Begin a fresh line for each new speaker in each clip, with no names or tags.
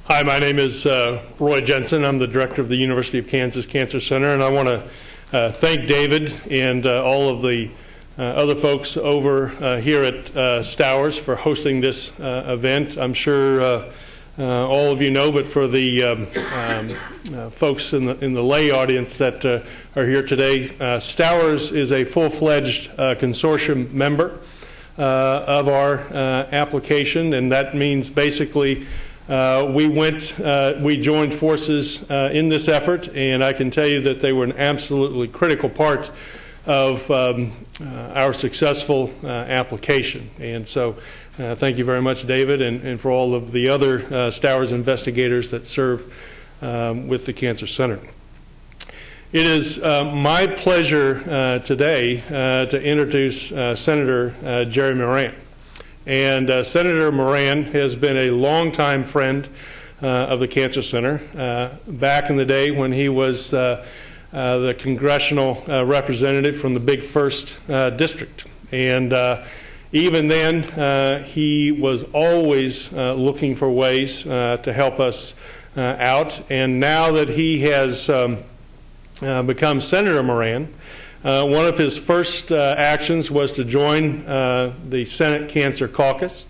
Hi, my name is Roy Jensen. I'm the director of the University of Kansas Cancer Center, and I want to thank David and all of the other folks over here at Stowers for hosting this event. I'm sure all of you know, but for the folks in the lay audience that are here today, Stowers is a full-fledged consortium member of our application, and that means basically we joined forces in this effort, and I can tell you that they were an absolutely critical part of our successful application. And so thank you very much, David, and for all of the other Stowers investigators that serve with the Cancer Center. It is my pleasure today to introduce Senator Jerry Moran. And Senator Moran has been a longtime friend of the Cancer Center. Back in the day when he was the congressional representative from the Big First District. And even then, he was always looking for ways to help us out. And now that he has become Senator Moran, one of his first actions was to join the Senate Cancer Caucus.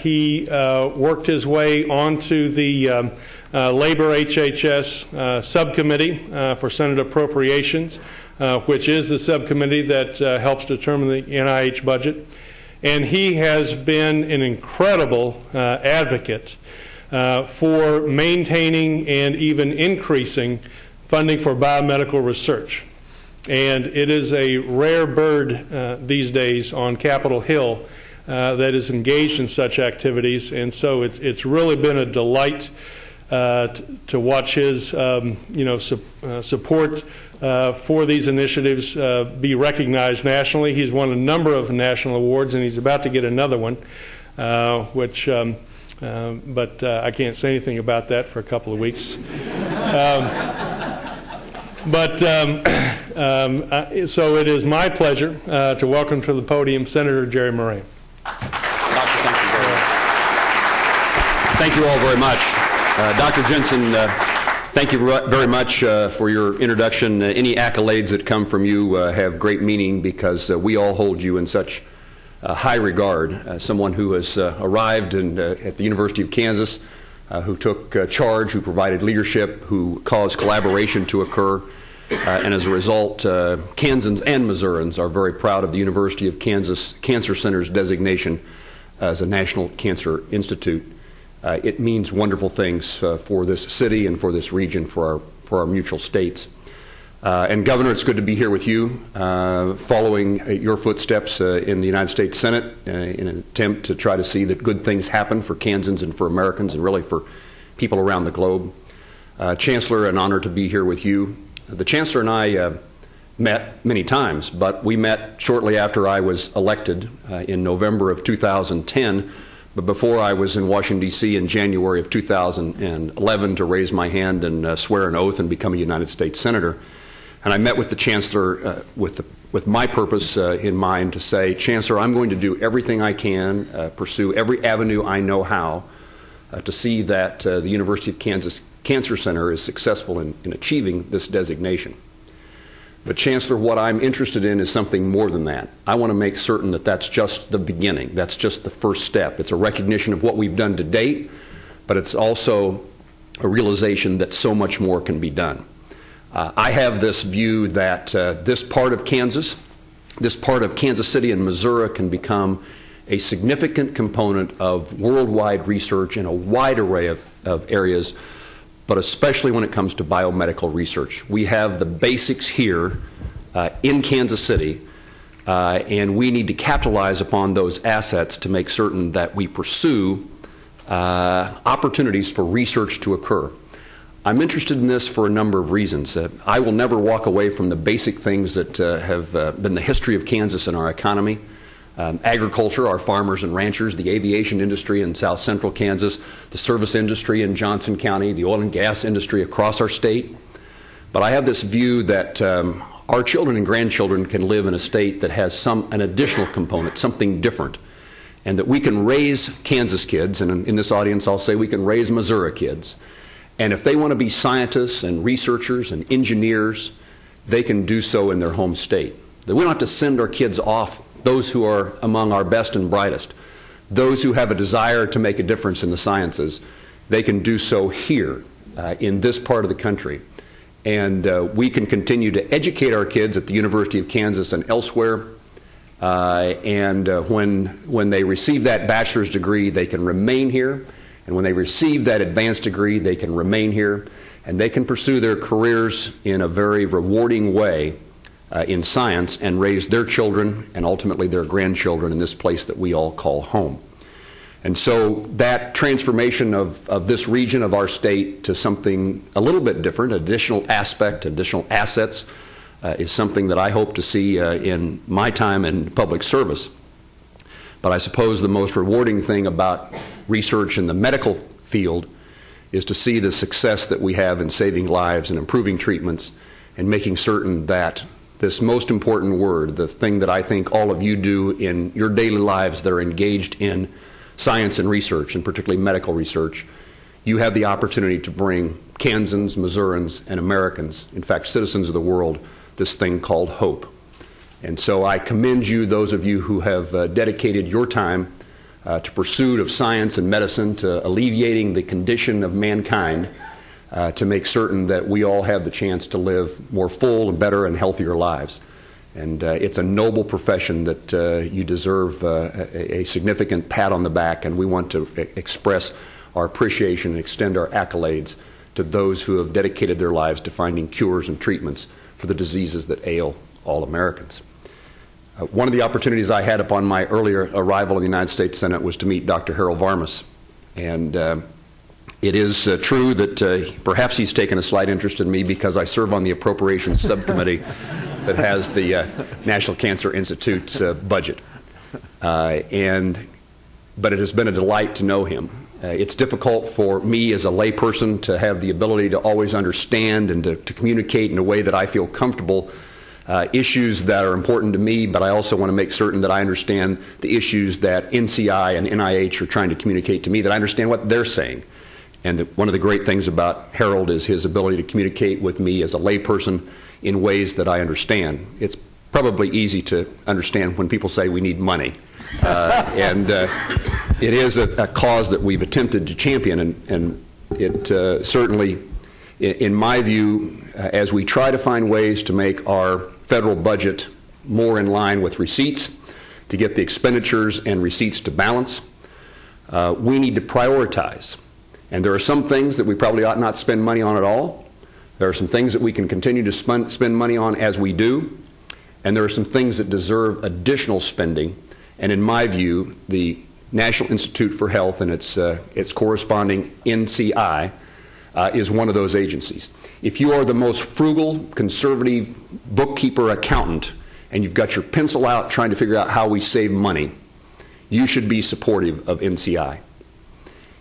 He worked his way onto the Labor HHS Subcommittee for Senate Appropriations, which is the subcommittee that helps determine the NIH budget. And he has been an incredible advocate for maintaining and even increasing funding for biomedical research. And it is a rare bird these days on Capitol Hill that is engaged in such activities, and so it's really been a delight to watch his support for these initiatives be recognized nationally. He's won a number of national awards, and he's about to get another one, but I can't say anything about that for a couple of weeks. So it is my pleasure to welcome to the podium Senator Jerry Moran.
Thank you all very much. Dr. Jensen, thank you very much for your introduction. Any accolades that come from you have great meaning because we all hold you in such high regard. Someone who has arrived at the University of Kansas, who took charge, who provided leadership, who caused collaboration to occur. And as a result, Kansans and Missourians are very proud of the University of Kansas Cancer Center's designation as a National Cancer Institute. It means wonderful things for this city and for this region, for our mutual states. And Governor, it's good to be here with you, following your footsteps in the United States Senate in an attempt to try to see that good things happen for Kansans and for Americans and really for people around the globe. Chancellor, an honor to be here with you. The Chancellor and I met many times, but we met shortly after I was elected in November of 2010, but before I was in Washington, D.C. in January of 2011 to raise my hand and swear an oath and become a United States Senator. And I met with the Chancellor with my purpose in mind to say, Chancellor, I'm going to do everything I can, pursue every avenue I know how, to see that the University of Kansas Cancer Center is successful in achieving this designation. But Chancellor, what I'm interested in is something more than that. I want to make certain that that's just the beginning. That's just the first step. It's a recognition of what we've done to date, but it's also a realization that so much more can be done. I have this view that this part of Kansas City and Missouri can become a significant component of worldwide research in a wide array of areas, but especially when it comes to biomedical research. We have the basics here in Kansas City, and we need to capitalize upon those assets to make certain that we pursue opportunities for research to occur. I'm interested in this for a number of reasons. I will never walk away from the basic things that have been the history of Kansas and our economy. Agriculture, our farmers and ranchers, the aviation industry in south central Kansas, the service industry in Johnson County, the oil and gas industry across our state. But I have this view that our children and grandchildren can live in a state that has an additional component, something different. and that we can raise Kansas kids, and in this audience I'll say we can raise Missouri kids, and if they want to be scientists and researchers and engineers, they can do so in their home state. That we don't have to send our kids off, those who are among our best and brightest, those who have a desire to make a difference in the sciences, they can do so here in this part of the country. And we can continue to educate our kids at the University of Kansas and elsewhere. When they receive that bachelor's degree, they can remain here. And when they receive that advanced degree, they can remain here. And they can pursue their careers in a very rewarding way in science and raise their children and ultimately their grandchildren in this place that we all call home. And so that transformation of this region of our state to something a little bit different, additional aspect, additional assets, is something that I hope to see in my time in public service. But I suppose the most rewarding thing about research in the medical field is to see the success that we have in saving lives and improving treatments and making certain that this most important word, the thing that I think all of you do in your daily lives that are engaged in science and research, and particularly medical research, you have the opportunity to bring Kansans, Missourians, and Americans, in fact, citizens of the world, this thing called hope. And so I commend you, those of you who have dedicated your time to pursuit of science and medicine, to alleviating the condition of mankind, to make certain that we all have the chance to live more full and better and healthier lives. And it's a noble profession that you deserve a significant pat on the back, and we want to express our appreciation and extend our accolades to those who have dedicated their lives to finding cures and treatments for the diseases that ail all Americans. One of the opportunities I had upon my earlier arrival in the United States Senate was to meet Dr. Harold Varmus. And it is true that perhaps he's taken a slight interest in me because I serve on the Appropriations Subcommittee that has the National Cancer Institute's budget. But it has been a delight to know him. It's difficult for me as a layperson to have the ability to always understand and to communicate in a way that I feel comfortable issues that are important to me, but I also want to make certain that I understand the issues that NCI and NIH are trying to communicate to me, that I understand what they're saying. And one of the great things about Harold is his ability to communicate with me as a layperson in ways that I understand. It's probably easy to understand when people say we need money. It is a cause that we've attempted to champion, and it certainly, in my view, as we try to find ways to make our federal budget more in line with receipts, to get the expenditures and receipts to balance, we need to prioritize. And there are some things that we probably ought not spend money on at all. There are some things that we can continue to spend money on as we do. And there are some things that deserve additional spending. And in my view, the National Institute for Health and its corresponding NCI is one of those agencies. If you are the most frugal, conservative bookkeeper accountant and you've got your pencil out trying to figure out how we save money, you should be supportive of NCI.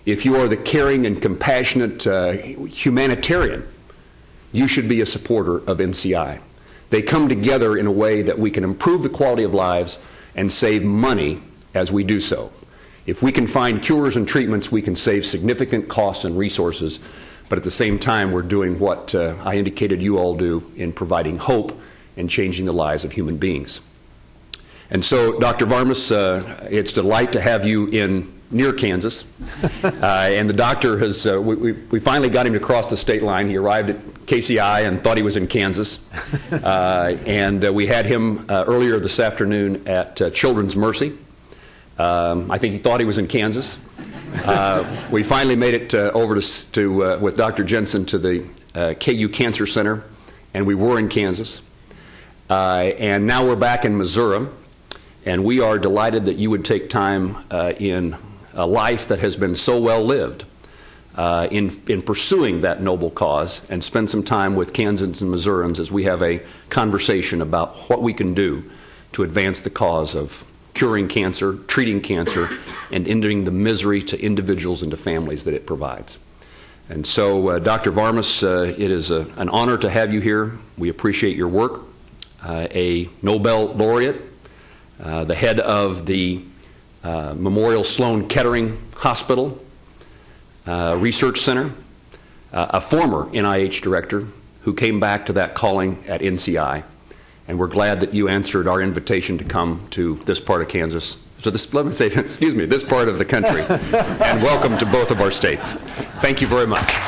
If you are the caring and compassionate humanitarian, you should be a supporter of NCI. They come together in a way that we can improve the quality of lives and save money as we do so. If we can find cures and treatments, we can save significant costs and resources, but at the same time we're doing what I indicated you all do in providing hope and changing the lives of human beings. And so, Dr. Varmus, it's a delight to have you near Kansas. And the doctor has, we finally got him to cross the state line. He arrived at KCI and thought he was in Kansas. And we had him earlier this afternoon at Children's Mercy. I think he thought he was in Kansas. We finally made it over with Dr. Jensen to the KU Cancer Center, and we were in Kansas. And now we're back in Missouri, and we are delighted that you would take time in a life that has been so well lived in pursuing that noble cause and spend some time with Kansans and Missourians as we have a conversation about what we can do to advance the cause of curing cancer, treating cancer, and ending the misery to individuals and to families that it provides. And so, Dr. Varmus, it is an honor to have you here. We appreciate your work. A Nobel laureate, the head of the Memorial Sloan Kettering Hospital, Research Center, a former NIH director who came back to that calling at NCI. And we're glad that you answered our invitation to come to this part of Kansas. So let me say, excuse me, this part of the country. And welcome to both of our states. Thank you very much.